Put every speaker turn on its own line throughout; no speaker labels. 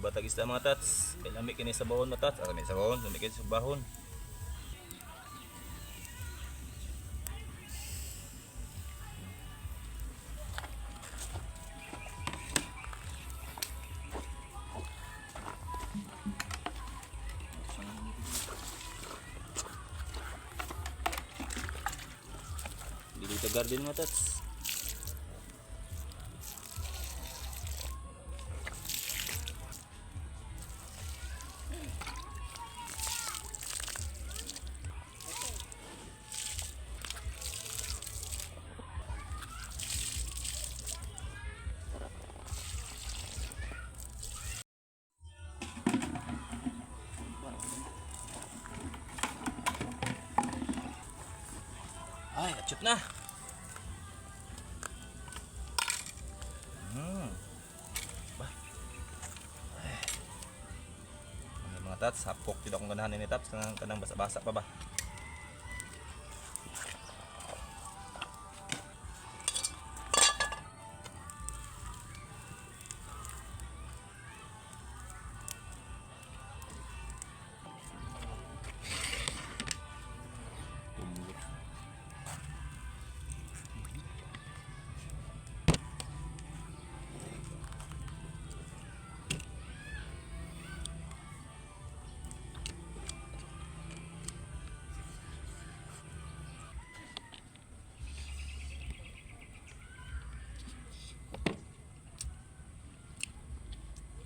Batag isda mga tats. Kay lami kini sa bahon mga tats. Lami sa bahon, lami kini sa bahon. Dito garden mga tats. Ay, atsyop na. Bah. Ay. Mga tats, hapok tidak akong ganahan ni tats kanang basa-basa pa ba.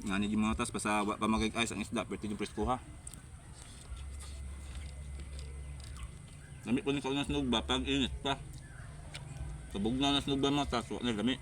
Nga ni mga tas basta wa pa magig-ice ang isda perti yung presko ha. Lami po ni kaunas nugba pag init pa. Kabog na nas nugba mga tas wa na lami.